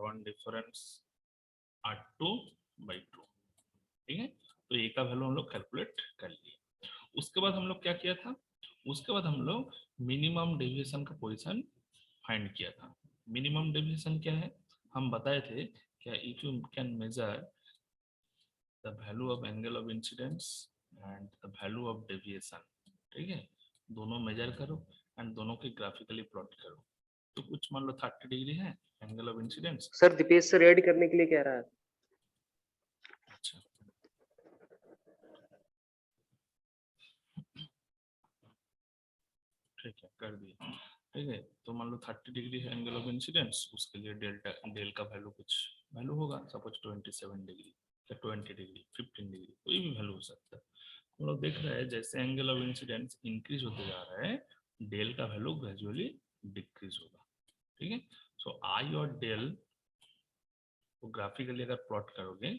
R1 difference R2/2, ठीक है। तो ए का वैल्यू हम लोग कैलकुलेट कर लिए। उसके बाद हम लोग क्या किया था, उसके बाद हम लोग मिनिमम डेविएशन का पोजीशन फाइंड किया था। मिनिमम डेविएशन क्या है, हम बताए थे क्या, if you can measure the value of angle of incidence and the value of deviation, ठीक है, दोनों मेजर करो एंड दोनों के ग्राफिकली प्लॉट करो। तो कुछ मान लो 30 डिग्री है angle of incidence. Sir Deepesh sir add करने के लिए कह रहा है। अच्छा, ठीक है, कर दिए, ठीक है। तो मान लो 30 डिग्री है एंगल ऑफ इंसिडेंस, उसके लिए डेल का वैल्यू कुछ वैल्यू होगा, सपोज 27 डिग्री या 20 डिग्री 15 डिग्री, कोई भी वैल्यू हो सकता है। हम लोग देख रहे हैं जैसे एंगल ऑफ इंसिडेंस इंक्रीज होते जा रहा है, डेल का वैल्यू ग्रेजुअली डिक्रीज होगा, ठीक है। सो आई और डेल को ग्राफिकली अगर प्लॉट करोगे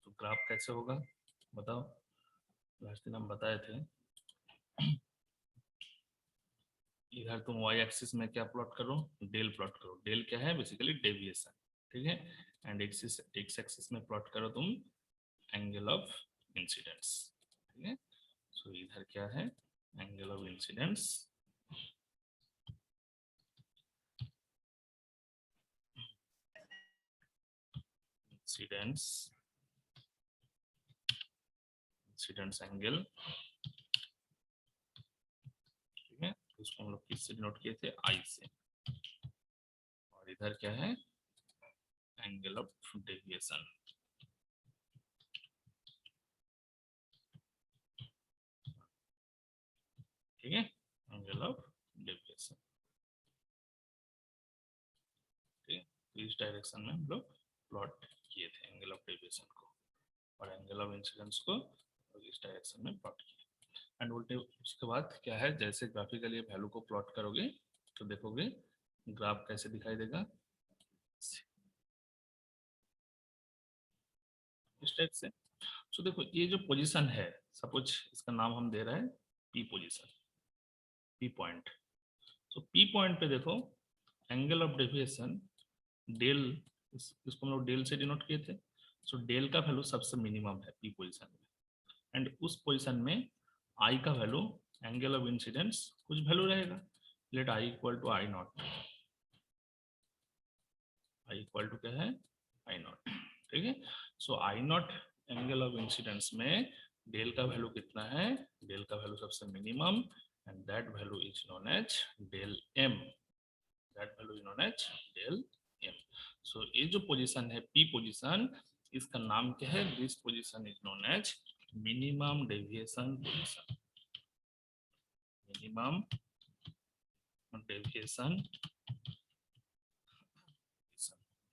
तो ग्राफ कैसे होगा बताओ। लास्ट दिन हम बताए थे, इधर तुम वाई एक्सिस में क्या प्लॉट करो, डेल प्लॉट करो। डेल क्या है, बेसिकली डेविएशन, ठीक है। एंड एक्सिस एक्स एक्सिस में प्लॉट करो तुम एंगल ऑफ इंसिडेंस, ठीक है। सो इधर क्या है, angle of incidence, incidence incidence angle, ठीक है। उसको हम लोग किससे डिनोट किए थे, आई से। और इधर क्या है, एंगल ऑफ डेविएशन, ठीक है, एंगल ऑफ डेविएशन, ठीक है। तो इस डायरेक्शन में हम लोग प्लॉट किए थे एंगल ऑफ डेविएशन को, और एंगल ऑफ इंसिडेंस को इस डायरेक्शन में प्लॉट किया। एंड उल्टे उसके बाद क्या है, जैसे ग्राफिकली वैल्यू को प्लॉट करोगे तो देखोगे ग्राफ कैसे दिखाई देगा, इस टाइप से। सो देखो ये जो पोजीशन है, सपोज इसका नाम हम दे रहे हैं पी पोजीशन, पी पॉइंट। सो पी पॉइंट पे देखो एंगल ऑफ डेविएशन डेल, इसको हम लोग डेल से डिनोट किए थे। सो डेल का वैल्यू सबसे मिनिमम है पी पोजीशन में, एंड उस पोजीशन में आई का वैल्यू, एंगल ऑफ इंसिडेंस कुछ वैल्यू रहेगा, let i equal to i not, i equal to क्या है, आई नॉट, ठीक है। So i not angle of incidence में डेल का वैल्यू कितना है, डेल का वैल्यू सबसे मिनिमम, and that value is known as del m, that value is known as del M. So ये जो पोजीशन है पी पोजीशन, इसका नाम क्या है, this position is known as minimum deviation position, minimum deviation,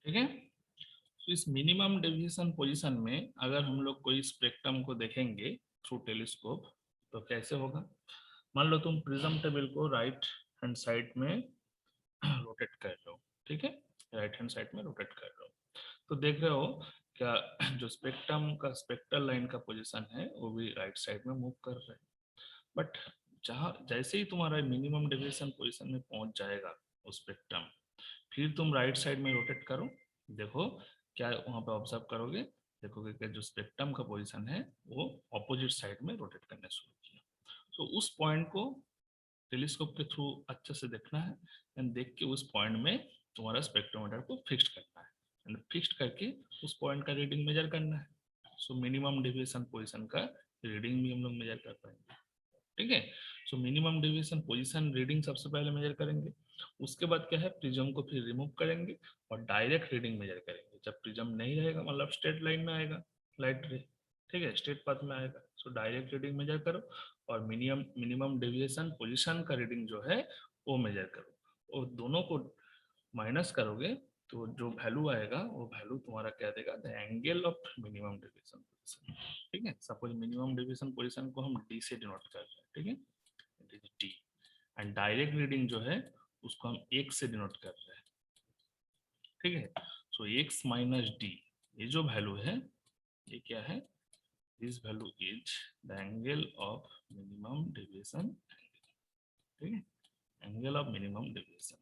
ठीक है। तो इस मिनिमम डेविएशन पोजीशन में अगर हम लोग कोई स्पेक्ट्रम को देखेंगे थ्रू टेलीस्कोप तो कैसे होगा, मान लो तुम प्रिज्म टेबल को राइट हैंड साइड में रोटेट कर रहे हो, ठीक है, राइट हैंड साइड में रोटेट कर रहे हो, तो देख रहे हो क्या जो स्पेक्ट्रम का स्पेक्ट्रल लाइन का पोजीशन है वो भी राइट साइड में मूव कर रहा है। बट जहाँ जैसे ही तुम्हारा मिनिमम डेविएशन पोजीशन में पहुंच जाएगा वो स्पेक्ट्रम, फिर तुम राइट साइड में रोटेट करो, देखो क्या वहां पे ऑब्जर्व करोगे, देखोगे कि जो स्पेक्ट्रम का पोजीशन है वो ऑपोजिट साइड में रोटेट करने शुरू किया। तो उस पॉइंट को टेलीस्कोप के थ्रू अच्छे से देखना है, एंड देख के उस पॉइंट में तुम्हारा स्पेक्ट्रोमीटर को फिक्स्ड करना है, एंड फिक्स्ड करके उस पॉइंट का रीडिंग मेजर करना है। सो मिनिमम डेविएशन पोजीशन का रीडिंग भी हम लोग मेजर कर पाएंगे, ठीक है। So minimum deviation position reading सबसे पहले मेजर करेंगे, उसके बाद क्या है, प्रिज्म को फिर रिमूव करेंगे और डायरेक्ट रीडिंग मेजर करेंगे। जब प्रिज्म नहीं रहेगा मतलब स्ट्रेट लाइन में आएगा लाइट रे, ठीक है, स्ट्रेट पाथ में आएगा, सो डायरेक्ट रीडिंग मेजर करो और मिनिमम मिनिमम डेविएशन पोजीशन का रीडिंग जो है वो मेजर करो, और दोनों को माइनस करोगे तो जो वैल्यू आएगा वो वैल्यू तुम्हारा क्या देगा, the angle of minimum deviation position, ठीक है। सपोज मिनिमम डेविएशन पोजीशन को हम डी से डिनोट कर रहे हैं, ठीक है, it is D, and direct reading जो है उसको हम एक से डिनोट कर रहे हैं, ठीक है। सो एक्स माइनस डी, ये जो वैल्यू है ये क्या है, this value is the angle of minimum deviation, ठीक है, angle of minimum deviation,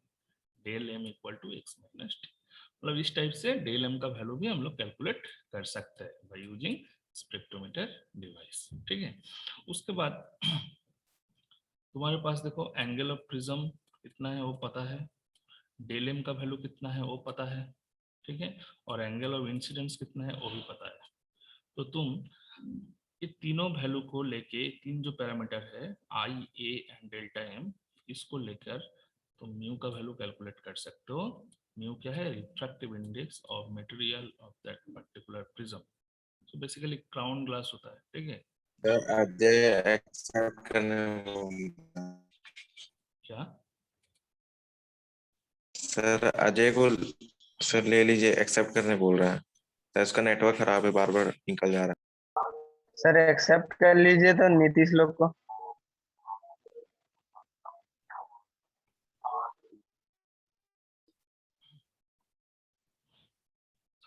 del m equal to x minus t. मतलब इस टाइप से डेल एम का वैल्यू भी हम लोग कैलकुलेट कर सकते हैं बाय यूजिंग स्पेक्ट्रोमीटर डिवाइस। ठीक है, उसके बाद तुम्हारे पास देखो एंगल ऑफ प्रिज्म कितना है वो पता है, डेल एम का वैल्यू कितना है वो पता है, ठीक है, और एंगल ऑफ इंसिडेंस कितना है वो भी पता है। तो तुम ये तीनों वैल्यू को लेके, तीन जो पैरामीटर है आई, ए एंड डेल्टा एम, इसको लेकर तुम म्यू का वैल्यू कैलकुलेट कर सकते हो। म्यू क्या है? Refractive index of material of that particular prism. तो बेसिकली क्राउन ग्लास होता है, ठीक है। सर अजय एक्सेप्ट करने क्या? सर अजय को सर ले लीजिए, एक्सेप्ट करने बोल रहा है। सर उसका नेटवर्क खराब है, बार बार निकल जा रहा सर एक्सेप्ट कर लीजिए तो नीतीश लोग को।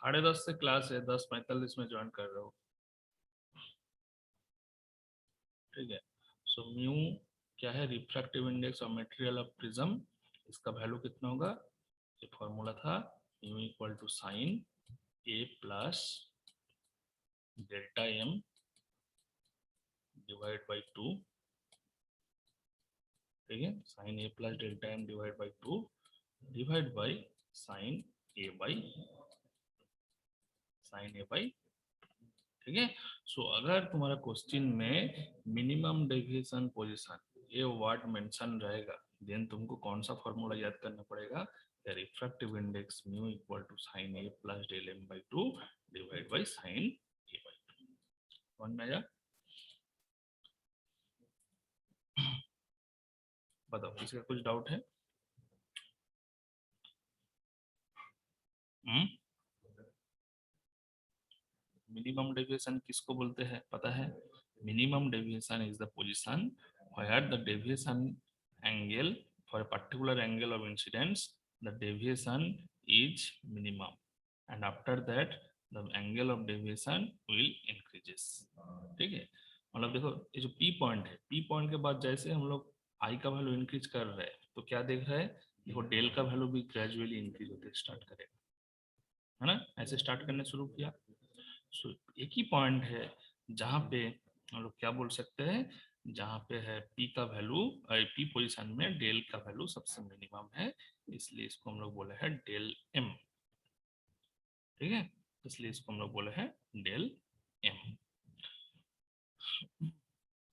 10:30 से क्लास है, 10:45 में ज्वाइन कर रहे हो, ठीक है। सो म्यू क्या है? Refractive index of material of prism. इसका वैल्यू कितना होगा? ये फॉर्मूला था mu equal to sine A plus delta m divide by 2, ठीक है, sine A plus delta m divide by 2 divide by sine A by ठीक है। सो अगर तुम्हारा क्वेश्चन में मिनिमम डेविएशन पोजीशन ये वर्ड मेंशन रहेगा, देन तुमको कौन सा फॉर्मूला याद करना पड़ेगा? Refractive index mu equal to sine A plus del m by 2 divide by sine A by 2। समझ में आया? बताओ किसी का कुछ डाउट है? मिनिमम डेविएशन किसको बोलते हैं पता है? Minimum deviation is the position where the deviation angle for a particular angle of incidence, the deviation is minimum, and after that the angle of deviation will increases। ठीक है, मतलब देखो ये जो P पॉइंट है, P पॉइंट के बाद जैसे हम लोग I का वैल्यू इंक्रीज कर रहे हैं तो क्या देख रहे हैं? देखो डेल का वैल्यू भी ग्रेजुअली इंक्रीज होते स्टार्ट करेगा, है ना। ऐसे स्टार्ट करने शुरू किया। सो एक ही पॉइंट है जहाँ पे हम लोग क्या बोल सकते हैं, जहाँ पे है पी का वैल्यू, पी पोजीशन में डेल का वैल्यू सबसे मिनिमम है, इसलिए इसको हम लोग बोले हैं डेल एम। ठीक है, इसलिए इसको हम लोग बोले हैं डेल एम।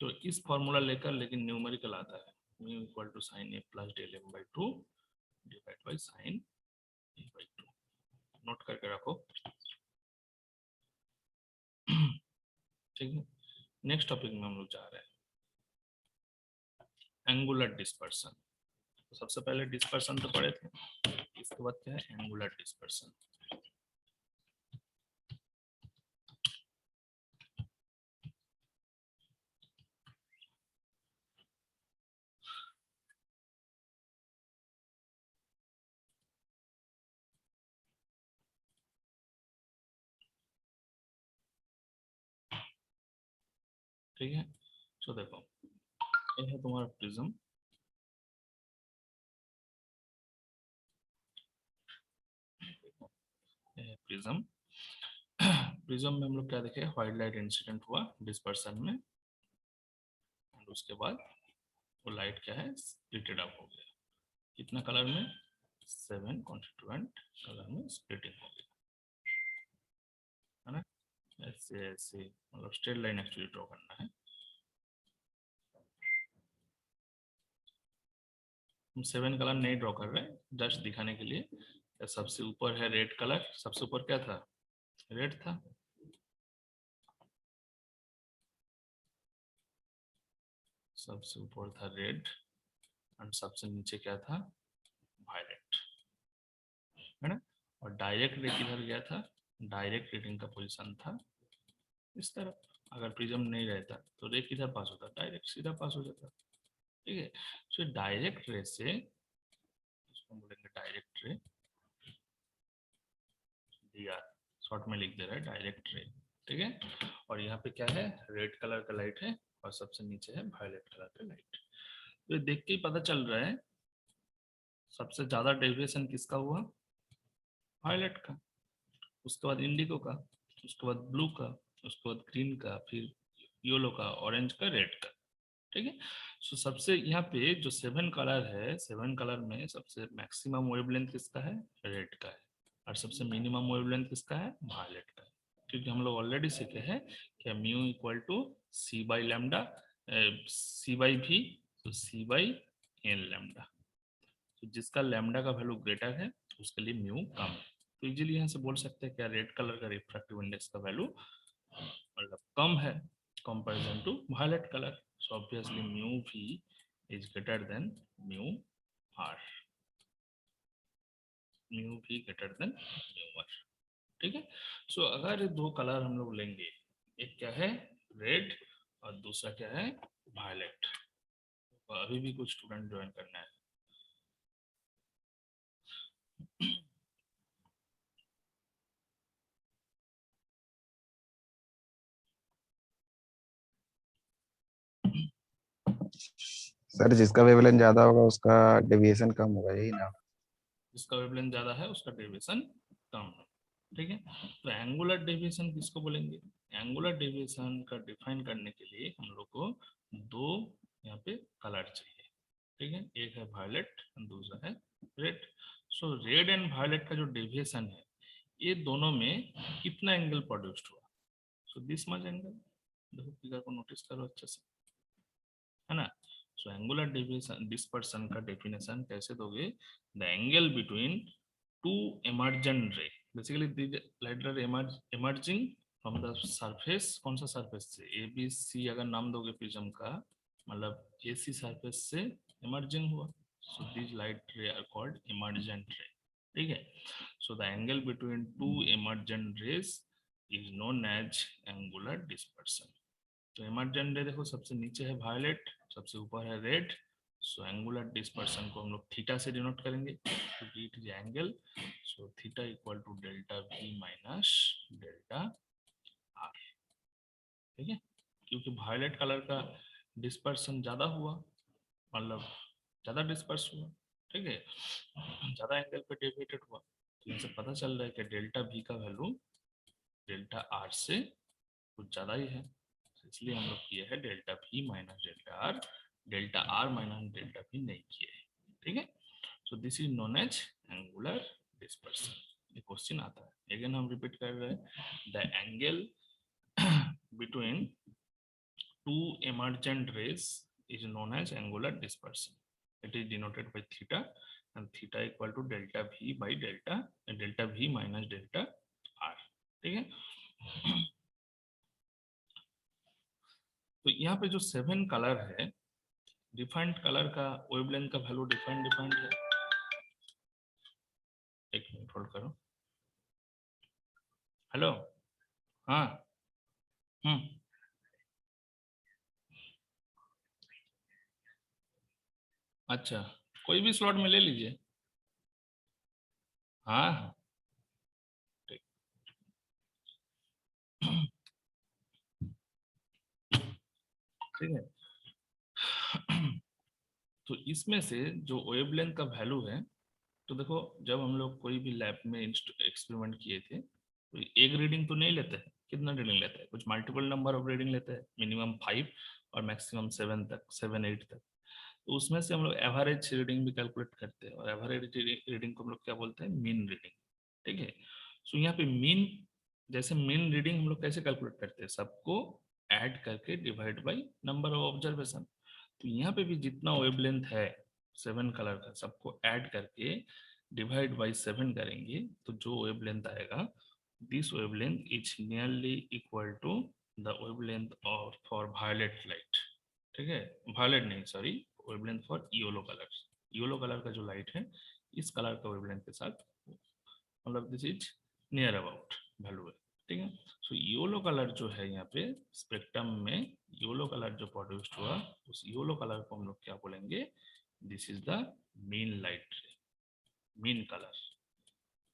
तो इस फॉर्मूला लेकर लेकिन न्यूमेरिकल आता है, mu equal to sine A plus del m by 2 divide by sine A by 2। Note करके रखो, ठीक है। नेक्स्ट टॉपिक में हम लोग जा रहे हैं एंगुलर डिस्पर्सन। तो सबसे पहले डिस्पर्सन तो पढ़े थे, इसके बाद क्या है? Angular dispersion. ठीक है, तो देखो ये है तुम्हारा प्रिज्म, प्रिज्म। प्रिज्म में हम लोग क्या देखे? व्हाइट लाइट इंसिडेंट हुआ डिस्पर्सन में, और उसके बाद वो लाइट क्या है? स्प्लिटेड अप हो गया। कितना कलर में? 7 कॉन्स्टिट्यूएंट कलर में स्प्लिटिंग हो गया, है ना। ऐसे ऐसे मतलब स्ट्रेट लाइन एक्चुअली ड्रॉ करना है। हम 7 कलर नहीं ड्रॉ कर रहे हैं, जस्ट दिखाने के लिए। सबसे ऊपर है रेड कलर, सबसे ऊपर क्या था? रेड था। सबसे ऊपर था रेड और सबसे नीचे क्या था? वायलेट, है ना। और डायरेक्ट रे किधर गया था? डायरेक्ट रीडिंग का पोजीशन था इस तरफ। अगर प्रिज्म नहीं रहता तो रे किधर पास होता? डायरेक्ट सीधा पास हो जाता, ठीक है। सो डायरेक्ट रे से, इसको बोलेंगे डायरेक्ट रे, डीआर शॉर्ट में लिख दे रहा है डायरेक्ट रे, ठीक है। और यहाँ पे क्या है? रेड कलर का लाइट है और सबसे नीचे है वायलेट कलर का लाइट। तो ये देख के ही पता चल रहा है सबसे ज्यादा डेविएशन किसका हुआ? वायलेट का, उसके बाद इंडिगो का, उसके बाद ब्लू का, उसके बाद ग्रीन का, फिर येलो का, ऑरेंज का, रेड का। ठीक है। सो सबसे यहाँ पे जो 7 कलर है, 7 कलर में सबसे मैक्सिमम वेवलेंथ किसका है? रेड का है। और सबसे मिनिमम वेवलेंथ किसका है? वायलेट का है। क्योंकि हम लोग ऑलरेडी सीखे हैं कि mu equal to c by lambda, c by भी, तो सी बाई एन लैम्डा। तो जिसका लैम्डा का वैल्यू ग्रेटर है उसके लिए म्यू कम है। तो इजीली यहाँ से बोल सकते हैं क्या रेड कलर का रिफ्रैक्टिव इंडेक्स का वैल्यू मतलब कम है comparison to violet colour. So obviously mu V is greater than mu R, mu V greater than mu are. ठीक है। सो अगर ये दो कलर हम लोग लेंगे, एक क्या है? रेड, और दूसरा क्या है? वायलेट। तो अभी भी कुछ स्टूडेंट ज्वाइन करना है। सर जिसका वेवलेंथ ज्यादा होगा उसका डेविएशन कम होगा, यही ना? जिसका वेवलेंथ ज्यादा है उसका डेविएशन कम है। ठीक है। तो एंगुलर डेविएशन किसको बोलेंगे? एंगुलर डेविएशन का डिफाइन करने के लिए हम लोग को दो यहाँ पे कलर चाहिए। ठीक है। एक है वायलेट, दूसरा है red. So red and violet का जो डेविएशन है, ये दोनों में कितना एंगल प्रोड्यूस्ड हुआ? So this much angle. देखो फिगर को नोटिस करो अच्छे से, है ना। सो एंगुलर डेविएशन डिस्पर्सन का डेफिनेशन कैसे दोगे? The angle between two emergent ray, basically the light ray emerging from the surface। कौन सा सरफेस से? ए बी सी अगर नाम दोगे प्रिज्म का, मतलब ए सी सरफेस से emerging हुआ। So this light ray are called emergent ray। ठीक है। So the angle between two emergent rays is known as angular dispersion. तो emergent ray देखो सबसे नीचे है वायलेट, सबसे ऊपर है रेड। सो एंगुलर डिस्पर्सन को हम लोग थीटा से डिनोट करेंगे, क्योंकि it is angle. So theta equal to delta we minus delta r. ठीक है। क्योंकि वायलेट कलर का डिस्पर्सन ज्यादा हुआ, मतलब ज्यादा डिस्पर्स हुआ। ठीक है। ज्यादा एंगल पे डेविएटेड हुआ, तो इनसे पता चल रहा है कि डेल्टा वी का वैल्यू डेल्टा आर से कुछ ज्यादा ही है। इसलिए हम लोग किए हैं delta we minus delta r minus delta v नहीं किए हैं। ठीक है। So this is known as angular dispersion. ये क्वेश्चन आता है, अगेन हम रिपीट कर रहे हैं। The angle between two emergent rays is known as angular dispersion. It is denoted by theta, and theta equal to delta v by delta v minus delta r। ठीक है। तो यहाँ पे जो 7 कलर है, डिफाइंड कलर का wavelength का value defined है। एक मिनट होल्ड करो। हेलो, हाँ, अच्छा, कोई भी स्लॉट में ले लीजिए। हाँ हाँ, ठीक। ठीक है। तो इसमें से जो वेवलेंथ का वैल्यू है, तो देखो जब हम लोग कोई भी लैब में एक्सपेरिमेंट किए थे, तो एक रीडिंग तो नहीं लेते हैं। कितना रीडिंग लेते हैं? कुछ मल्टीपल नंबर ऑफ रीडिंग लेते हैं, मिनिमम 5 और मैक्सिमम 7 तक, 7 8 तक। तो उसमें से हम लोग एवरेज रीडिंग भी कैलकुलेट करते हैं, और एवरेज रीडिंग को हम लोग क्या बोलते हैं? Mean reading. ठीक है। सो यहाँ पे मीन, जैसे मीन रीडिंग हम लोग कैसे कैलकुलेट करते हैं? सबको ऐड करके divide by number of observation. तो यहाँ पे भी जितना वेवलेंथ है 7 कलर का, सबको ऐड करके डिवाइड बाई 7 करेंगे, तो जो वेवलेंथ आएगा, this wavelength is nearly equal to the wavelength of for violet light. ठीक है। वायलेट नहीं, sorry, wavelength for yellow colour. Yellow colour का जो लाइट है, इस कलर का वेवलेंथ के साथ, मतलब this is near about value है। ठीक है। सो येलो कलर जो है यहाँ पे स्पेक्ट्रम में, येलो कलर जो प्रोड्यूस्ड हुआ, उस येलो कलर को हम लोग क्या बोलेंगे? This is the mean light रे, मीन कलर।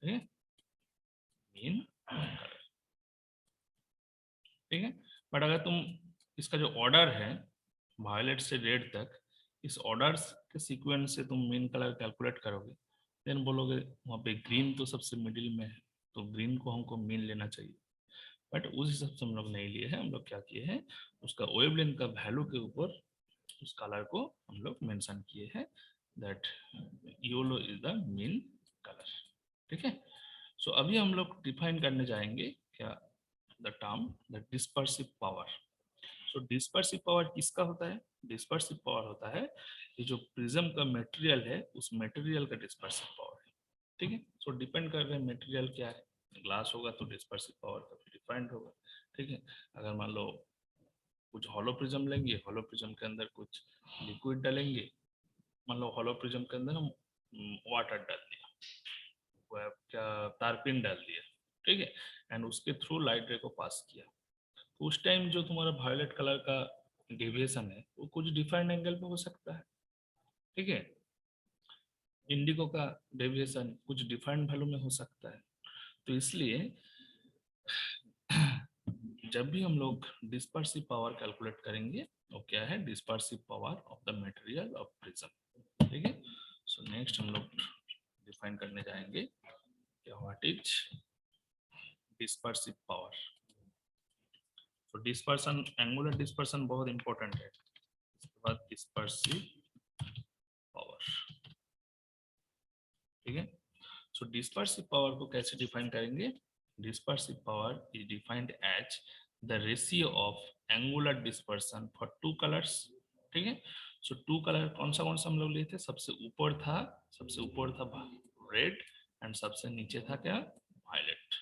ठीक है, मीन कलर। ठीक है। बट अगर तुम इसका जो ऑर्डर है वायलेट से रेड तक, इस ऑर्डर्स के सीक्वेंस से तुम मीन कलर कैलकुलेट करोगे, देन बोलोगे वहाँ पे ग्रीन तो सबसे मिडिल में है, तो ग्रीन को हमको मीन लेना चाहिए, बट उस हिसाब से हम लोग नहीं लिए हैं। हम लोग क्या किए हैं, उसका वेवलेंथ का वैल्यू के ऊपर उस कलर को हम लोग मेंशन किए हैं, that yellow is the mean colour. ठीक है, सो अभी हम लोग डिफाइन करने जाएंगे क्या, the term the dispersive power. So dispersive power किसका होता है, डिस्पर्सिव पावर होता है कि जो प्रिज्म का मटेरियल है उस मटेरियल का डिस्पर्सिव पावर है। ठीक है, सो डिपेंड कर रहे हैं मटेरियल क्या है, ग्लास होगा तो डिस्पर्सिव पावर का डिफाइंड होगा। ठीक है, अगर मान लो कुछ हॉलो प्रिज्म लेंगे, हॉलो प्रिज्म के अंदर कुछ लिक्विड डालेंगे, मान लो हॉलो प्रिज्म के अंदर हम वाटर डाल दिया, वो क्या तारपीन डाल दिया, ठीक है, एंड उसके थ्रू लाइट रे को पास किया, तो उस टाइम जो तुम्हारा वायलेट कलर का डेविएशन है वो कुछ डिफाइंड एंगल पे हो सकता है। ठीक है, इंडिगो का डेविएशन कुछ डिफाइंड वैल्यू में हो सकता है। तो इसलिए जब भी हम लोग डिस्पर्सिव पावर कैलकुलेट करेंगे तो क्या है, dispersive power of the material of prism. ठीक है, सो नेक्स्ट हम लोग डिफाइन करने जाएंगे क्या, व्हाट इज डिस्पर्सिव पावर। तो डिस्पर्सन, एंगुलर डिस्पर्सन बहुत इंपॉर्टेंट है। इसके बाद डिस्पर्सिव पावर। ठीक है, सो डिस्पर्सिव पावर को कैसे डिफाइन करेंगे, dispersive power is defined as the ratio of angular dispersion for two colours. ठीक है, सो टू कलर कौन सा हम लोग लिए थे, सबसे ऊपर था रेड एंड सबसे नीचे था क्या, वायलेट,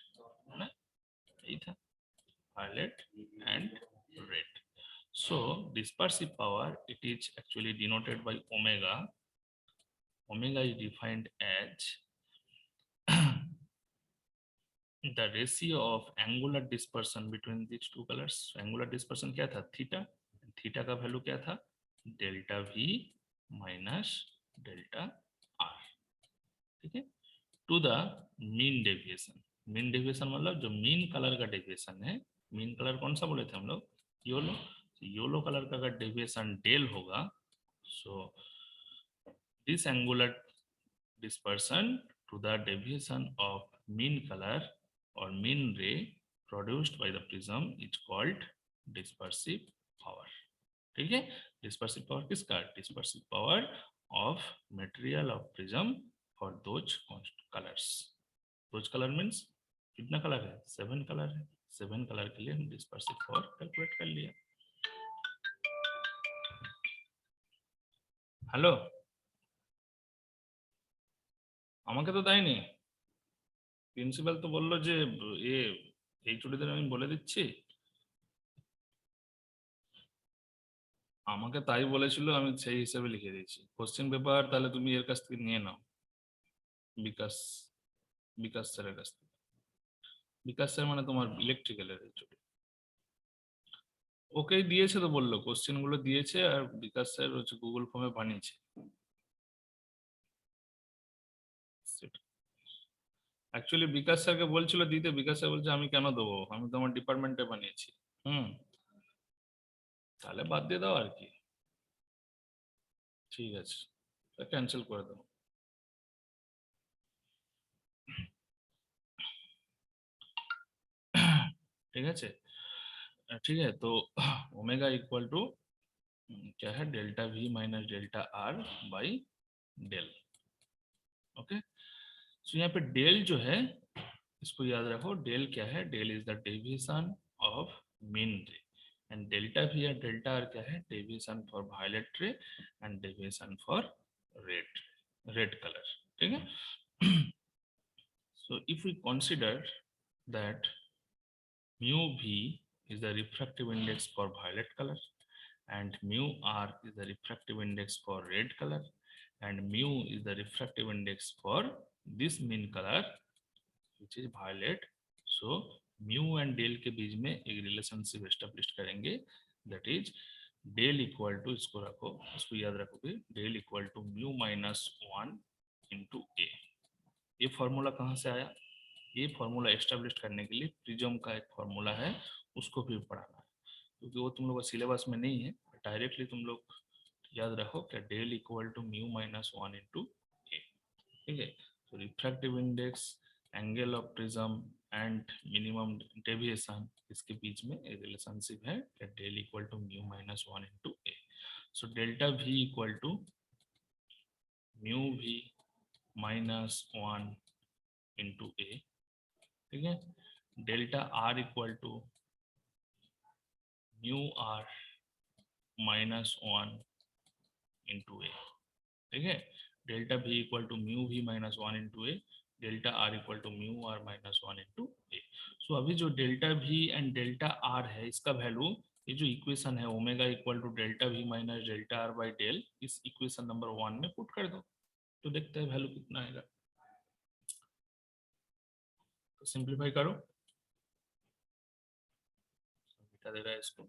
है ना, यही था, violet and red. So dispersive power, it is actually denoted by omega. Omega is defined as the ratio of angular dispersion between these two colors. Angular dispersion क्या था, थीटा, थीटा का वैल्यू क्या था, delta v माइनस delta r। ठीक है, to the mean deviation. Mean deviation मतलब जो मीन कलर का डेविएशन है, मीन कलर कौन सा बोले थे हम लोग, योलो। योलो कलर का अगर डेविएशन डेल होगा, so this angular dispersion to the deviation of mean colour और mean ray produced by the prism is called dispersive power. ठीक है, डिस्पर्सिव पावर किसका, dispersive power of material of prism for those colours. Those colour means कितना colour है, 7 colour है, 7 colour के लिए हम डिस्पर्सिव पावर कैलकुलेट कर लिया। हेलो, আমাকে তো দেয়নি, প্রিন্সিপাল তো বললো যে এই ছুটিতে আমি বলে দিচ্ছি, আমাকে তাই বলেছিল, আমি সেই হিসাবে লিখে দিয়েছি কোশ্চেন পেপার। তাহলে তুমি এর কাছ থেকে নিয়ে নাও, বিকাশ বিকাশ স্যারের কাছ থেকে। বিকাশ স্যার মানে তোমার ইলেকট্রিক্যালের ছুটি, ওকেই দিয়েছে তো, বললো কোশ্চেন গুলো দিয়েছে আর বিকাশ স্যার হচ্ছে গুগল ফর্মে বানিয়েছে। অ্যাকচুয়ালি বিকাশ স্যারকে বলছিল দিতে, বিকাশ স্যার বলছে আমি কেন দেবো, আমি তো আমার ডিপার্টমেন্টে বানিয়েছি। তাহলে বাদ দিয়ে দাও আর কি, ঠিক আছে, ক্যান্সেল করে দাও। ठीक है, ठीक है, तो ओमेगा इक्वल टू क्या है, delta we minus delta R by del. Okay, so यहाँ पे डेल जो है इसको याद रखो, डेल क्या है, del is the deviation of mean ray, and delta v या डेल्टा आर क्या है, deviation for violet ray and deviation for red colour. ठीक है, so if we consider that mu v is the refractive index for violet color and mu r is the refractive index for red color and mu is the refractive index for this mean color which is violet. So mu and del के बीच में एक relationship establish करेंगे, that is del equal to, इसको रखो, इसको याद रखोगे, del equal to mu minus 1 into A. ये फॉर्मूला कहाँ से आया, ये फॉर्मूला एस्टेब्लिश करने के लिए प्रिज्म का एक फॉर्मूला है, उसको भी पढ़ाना है, क्योंकि वो तुम लोग का सिलेबस में नहीं है, डायरेक्टली तुम लोग याद रखो क्या del equal to mu minus 1 into A, ठीक है। तो refractive index, angle of prism and minimum deviation, इसके बीच में एक रिलेशनशिप है क्या del equal to mu minus 1 into A. So delta V equal to mu we minus 1 into A, ठीक है। Delta R equal to mu R minus 1 into A, ठीक है। Delta V equal to mu we minus 1 into A, delta R equal to mu R minus 1 into A. So अभी जो delta V and delta R है, इसका value, ये जो equation है omega equal to delta we minus delta R by del, इस equation number 1 में put कर दो, तो देखते हैं वैल्यू कितना आएगा। तो सिंप्लीफाई करो, बेटा दे रहा है इसको।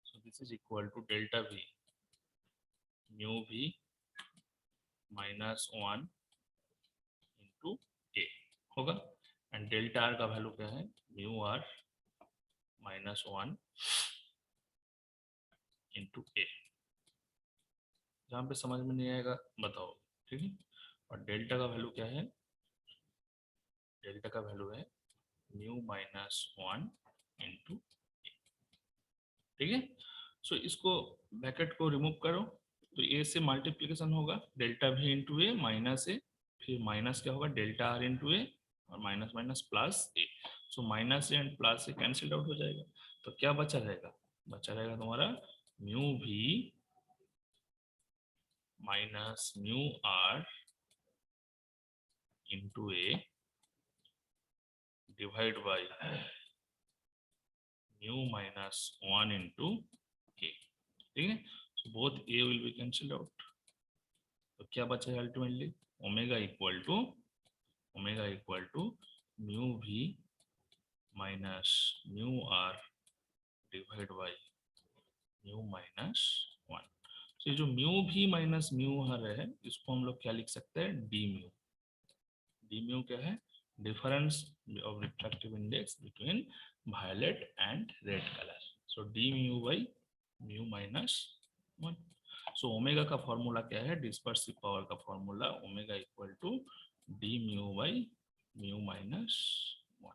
So this is equal to delta v mu v minus 1 into a होगा, एंड डेल्टा आर का वैल्यू क्या है, म्यू आर माइनस 1 इंटू ए। जहाँ पे समझ में नहीं आएगा बताओ, ठीक है। और डेल्टा का वैल्यू क्या है, डेल्टा का वैल्यू है म्यू माइनस 1 इंटू ए, ठीक है। सो इसको ब्रैकेट को रिमूव करो, तो ए से मल्टीप्लिकेशन होगा delta V into A minus A, फिर माइनस क्या होगा डेल्टा आर इंटू ए, और minus minus plus A. So minus A and plus A cancel out हो जाएगा, तो क्या बचा रहेगा, बचा रहेगा तुम्हारा mu we minus mu R into A divide by mu minus 1 into A, ठीक है। So both A will be cancel out, तो क्या बचा है ultimately, omega equal to mu we minus mu r divide by mu minus 1। तो ये जो mu we minus mu r है, इसको हम लोग क्या लिख सकते हैं, डी म्यू। डी म्यू क्या है, difference of refractive index between violet and red colour. So d mu by mu minus 1। So omega का फॉर्मूला क्या है, डिस्पर्सिव पावर का formula omega equal to d mu by mu minus 1,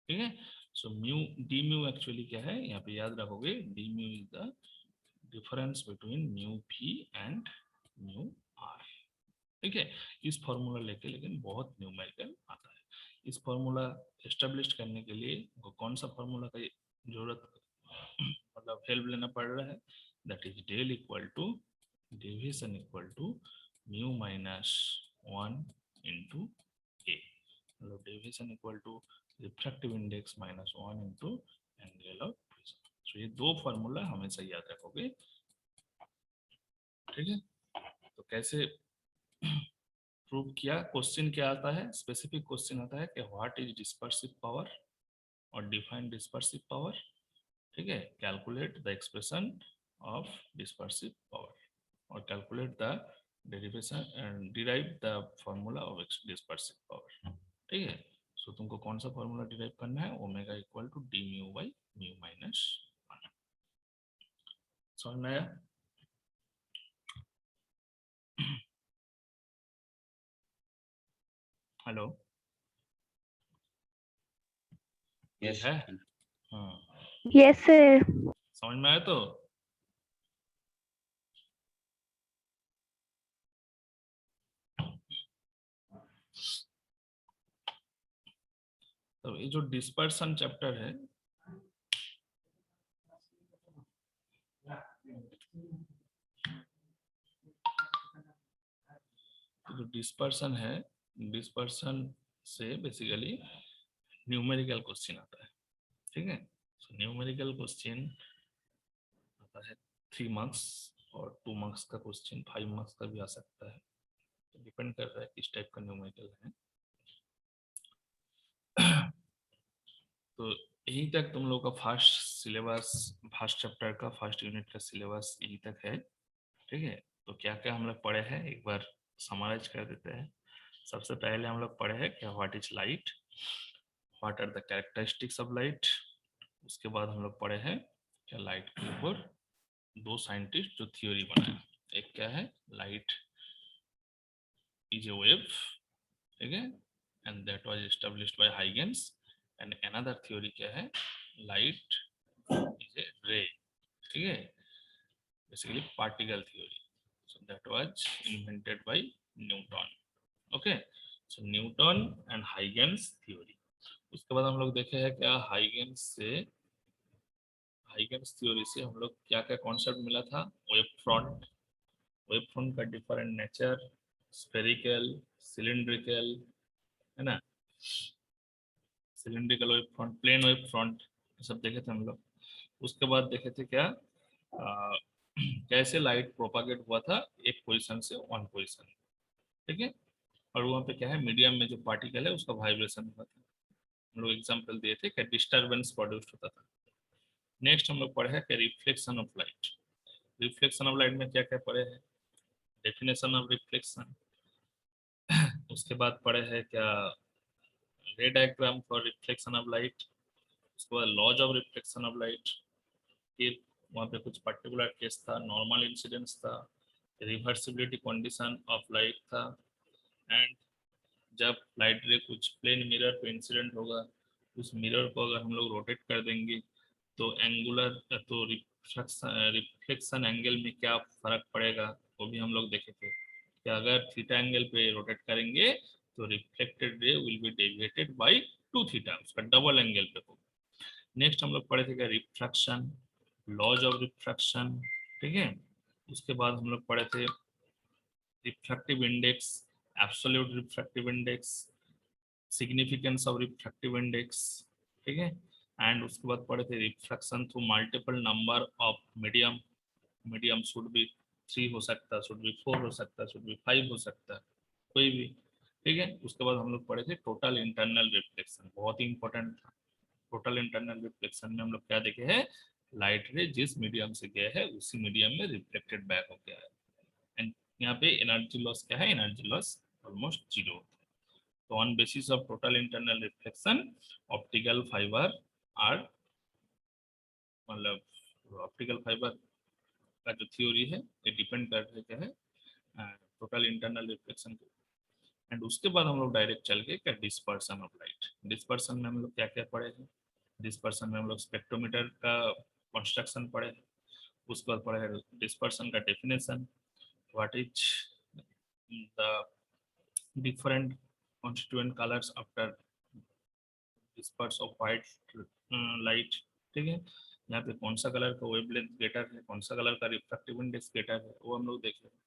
ठीक है। So mu d mu actually क्या है, यहाँ पे याद रखोगे, d mu is the difference between mu भी एंड म्यू आर, ठीक है। इस फॉर्मूला लेके लेकिन बहुत न्यूमेरिकल आता है। इस फॉर्मूला एस्टेब्लिश करने के लिए कौन सा फॉर्मूला का जरूरत, मतलब हेल्प लेना पड़ रहा है, that is del equal to deviation equal to mu minus 1 into A, मतलब deviation equal to refractive index minus 1 into angle of prism. So ये दो फार्मूला हमेशा याद रखोगे, ठीक है। तो कैसे प्रूव किया, क्वेश्चन क्या आता है, स्पेसिफिक क्वेश्चन आता है कि व्हाट इज डिस्पर्सिव पावर और डिफाइन डिस्पर्सिव पावर, ठीक है। Calculate the expression of dispersive power और calculate the derivation and derive the formula of dispersive power, ठीक है। सो तुमको कौन सा फॉर्मूला डिराइव करना है, omega equal to d mu by mu minus 1। समझ में आया? हेलो, यस है? हाँ, यस सर। समझ में आया तो? तो ये जो डिस्पर्सन चैप्टर है, तो जो डिस्पर्सन है, डिस्पर्सन से बेसिकली न्यूमेरिकल क्वेश्चन आता है, ठीक है। सो न्यूमेरिकल क्वेश्चन आता है 3 मार्क्स और 2 मार्क्स का क्वेश्चन 5 मार्क्स का भी आ सकता है, तो डिपेंड कर रहा है किस टाइप का न्यूमेरिकल है। तो यहीं तक तुम लोग का फर्स्ट सिलेबस, फर्स्ट चैप्टर का फर्स्ट यूनिट का सिलेबस यहीं तक है, ठीक है। तो क्या क्या हम लोग पढ़े हैं एक बार समराइज कर देते हैं। सबसे पहले हम लोग पढ़े हैं क्या what is light, what are the characteristics of light. उसके बाद हम लोग पढ़े हैं क्या लाइट के ऊपर दो साइंटिस्ट जो थ्योरी बनाए, एक क्या है लाइट इज ए वेव, ठीक है, and that was established bye Huygens, and another theory क्या है लाइट इज ए रे, ठीक है, basically particle theory, so that was invented by Newton, okay, so Newton and Huygens theory. उसके बाद हम लोग देखे हैं क्या हाइगेंस थ्योरी से हम लोग क्या क्या कॉन्सेप्ट मिला था, वेव फ्रंट का डिफरेंट नेचर, स्फेरिकल, सिलिंड्रिकल, है ना, cylindrical wave front, plane wave front, सब देखे थे हम लोग। उसके बाद देखे थे क्या कैसे लाइट प्रोपागेट हुआ था एक पोजीशन से वन पोजीशन, ठीक है, और वहाँ पे क्या है मीडियम में जो पार्टिकल है उसका वाइब्रेशन हुआ था, हम लोग एग्जाम्पल दिए थे क्या डिस्टर्बेंस प्रोड्यूस होता था। नेक्स्ट हम लोग पढ़े हैं क्या reflection of light, reflection of light में क्या क्या पढ़े हैं, डेफिनेशन ऑफ रिफ्लेक्शन, उसके बाद पढ़े हैं क्या ray diagram for reflection of light, उसके बाद laws of reflection of light, फिर वहाँ पे कुछ पर्टिकुलर केस था, नॉर्मल इंसिडेंस था, रिवर्सिबिलिटी कंडीशन ऑफ लाइट था, एंड जब लाइट रे कुछ प्लेन मिरर पे इंसिडेंट होगा उस मिरर को अगर हम लोग रोटेट कर देंगे तो एंगुलर तो रिफ्लेक्शन एंगल में क्या फर्क पड़ेगा वो भी हम लोग देखे थे कि अगर थीटा एंगल पे रोटेट करेंगे तो reflected ray will be deviated by 2 theta, उसका डबल एंगल पे होगा। नेक्स्ट हम लोग पढ़े थे क्या रिफ्रैक्शन, लॉज ऑफ रिफ्रैक्शन, ठीक है, उसके बाद हम लोग पढ़े थे refractive index, absolute refractive index, significance of refractive index, ठीक है, एंड उसके बाद पढ़े थे refraction through multiple number of medium should be 3 हो सकता है, शुड बी 4 हो सकता है, शुड बी 5 हो सकता है, कोई भी, ठीक है। उसके बाद हम लोग पढ़े थे टोटल इंटरनल रिफ्लेक्शन, बहुत ही इंपॉर्टेंट था। टोटल इंटरनल रिफ्लेक्शन में हम लोग क्या देखे हैं लाइट रे जिस मीडियम से गया है उसी मीडियम में रिफ्लेक्टेड बैक हो गया है, एंड यहाँ पे एनर्जी लॉस क्या है, एनर्जी लॉस ऑलमोस्ट जीरो होता है। तो on basis of total internal reflection optical fibre are, मतलब ऑप्टिकल फाइबर का जो थ्योरी है ये डिपेंड कर रहे है टोटल इंटरनल रिफ्लेक्शन को। एंड उसके बाद हम लोग डायरेक्ट चल गए क्या डिस्पर्सन ऑफ लाइट, डिस्पर्सन में हम लोग क्या क्या पढ़े हैं, डिस्पर्सन में हम लोग स्पेक्ट्रोमीटर का कंस्ट्रक्शन पढ़े हैं, उसके बाद पढ़े हैं डिस्पर्सन का definition, what is the different constituent colors after disperse of white light, ठीक है, यहाँ पे कौन सा कलर का वेवलेंथ ग्रेटर है, कौन सा कलर का रिफ्रैक्टिव इंडेक्स ग्रेटर है, वो हम लोग देख रहे हैं।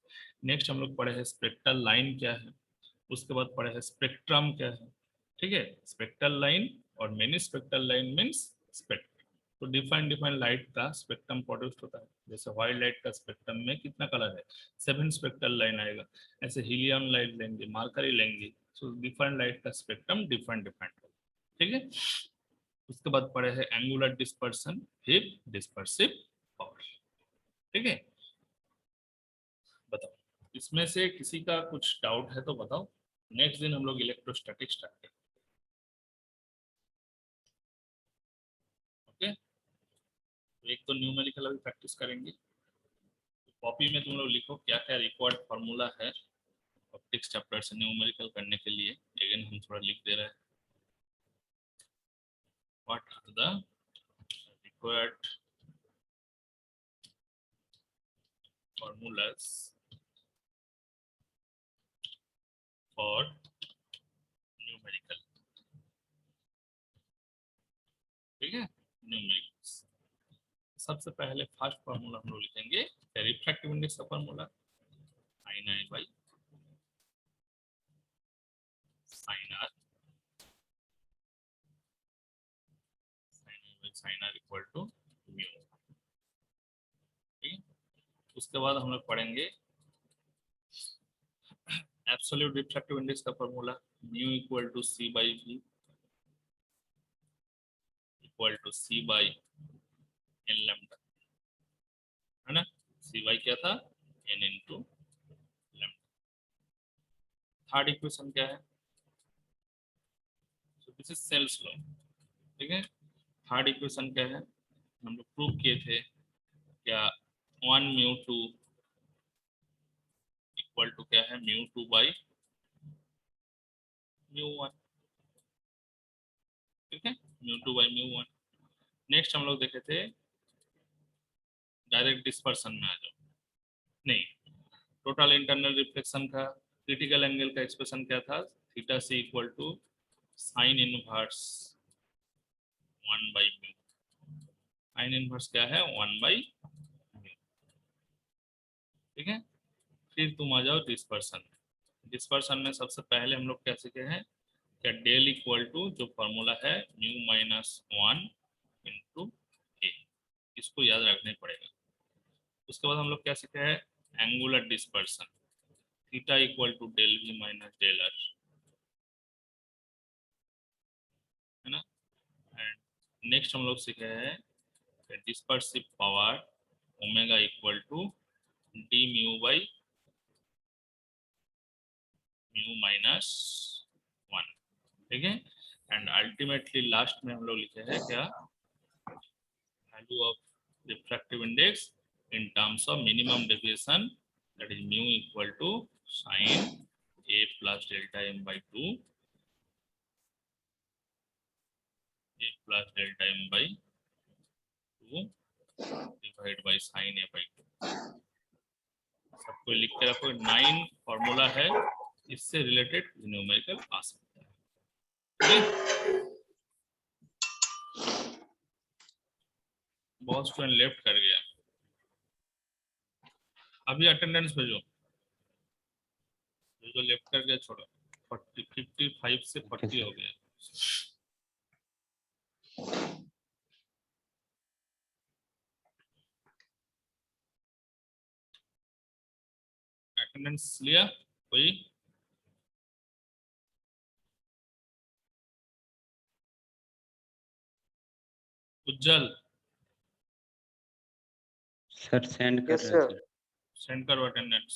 नेक्स्ट हम लोग पढ़े हैं स्पेक्ट्रल लाइन क्या है, उसके बाद पढ़े हैं स्पेक्ट्रम क्या है, ठीक है, स्पेक्ट्रल लाइन और many spectral line means spectrum, तो डिफाइन लाइट का स्पेक्ट्रम प्रोड्यूस होता है, जैसे व्हाइट लाइट का स्पेक्ट्रम में कितना कलर है 7 स्पेक्ट्रल लाइन आएगा, ऐसे हीलियम लाइट लेंगे, मरकरी लेंगे, सो डिफरेंट लाइट का स्पेक्ट्रम डिफरेंट ठीक है। उसके बाद पढ़े हैं एंगुलर डिस्पर्सन, फिर डिस्पर्सिव पावर, ठीक है। बताओ इसमें से किसी का कुछ डाउट है तो बताओ, नेक्स्ट दिन हम लोग इलेक्ट्रोस्टैटिक स्टार्ट करें, ओके। तो एक तो न्यूमेरिकल अभी प्रैक्टिस करेंगे, कॉपी में तुम लोग लिखो क्या क्या रिक्वायर्ड फार्मूला है ऑप्टिक्स चैप्टर से न्यूमेरिकल करने के लिए, अगेन हम थोड़ा लिख दे रहे हैं, what are the required formulas for numerical, ठीक है, न्यूमेरिकल्स। सबसे पहले फर्स्ट फार्मूला हम लोग लिखेंगे रिफ्रैक्टिव इंडेक्स का formula sin i by sin r, sin r equal to mu, ठीक है। उसके बाद हम लोग पढ़ेंगे एब्सोल्यूट रिफ्रैक्टिव इंडेक्स का formula mu equal to c by v equal to c by n lambda, है ना, c by क्या था n into lambda. Third equation क्या है, so this is Snell's law, ठीक है। थर्ड इक्वेशन क्या है, हम लोग प्रूव किए थे क्या 1 म्यू 2 इक्वल टू क्या है म्यू 2 बाई म्यू 1, ठीक है, म्यू 2 बाई म्यू 1। नेक्स्ट हम लोग देखे थे डायरेक्ट डिस्पर्सन में आ जाओ, नहीं, टोटल इंटरनल रिफ्लेक्शन का क्रिटिकल एंगल का एक्सप्रेशन क्या था, theta c equal to sine inverse 1 by mu, sine inverse क्या है 1 बाई म्यू, ठीक है। फिर तुम आ जाओ डिस्पर्सन। डिस्पर्सन में सबसे पहले हम लोग क्या सीखे हैं क्या डेल इक्वल टू जो फॉर्मूला है म्यू माइनस 1 इंटू ए, इसको याद रखना पड़ेगा। उसके बाद हम लोग क्या सीखे हैं angular dispersion, theta equal to del v minus del r, है ना। एंड नेक्स्ट हम लोग सीखे हैं dispersive power omega equal to d mu by mu minus 1, ठीक है। एंड अल्टीमेटली लास्ट में हम लोग लिखे हैं क्या value of refractive index in terms of minimum deviation, that is mu equal to sin a plus delta m by 2, a plus delta m by 2 divided by sin a by 2। सबको लिख के रखो, 9 फॉर्मूला है, इससे related numerical आ सकता है। बहुत student left कर गया, अभी अटेंडेंस भेजो, जो लेफ्ट कर गया छोड़ो। 55 से 40 हो गया। अटेंडेंस लिया कोई? उज्जवल सर सेंड कर यस रहे हैं सर। सर। सेंड करो अटेंडेंस।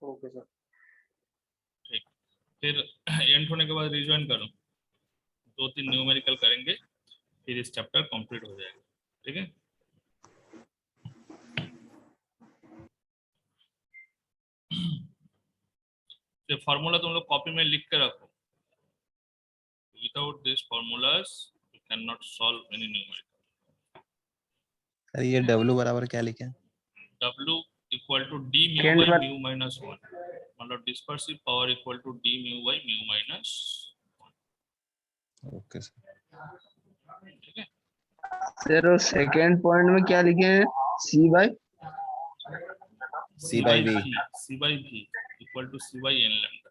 Okay sir. ठीक, फिर एंड होने के बाद रिज्वाइन करो, 2-3 न्यूमेरिकल करेंगे, फिर इस चैप्टर कंप्लीट हो जाएगा, ठीक है। ये फार्मूला तुम लोग कॉपी में लिख के रखो, without this formulas you can not solve any numerical. Sir ये W बराबर क्या लिखे हैं? W equal to d mu Second by one. Mu minus 1, मतलब dispersive power equal to d mu by mu minus 1, okay sir. ठीक है। Sir second point में क्या लिखे हैं? C by C by V। C by V equal to C by n lambda.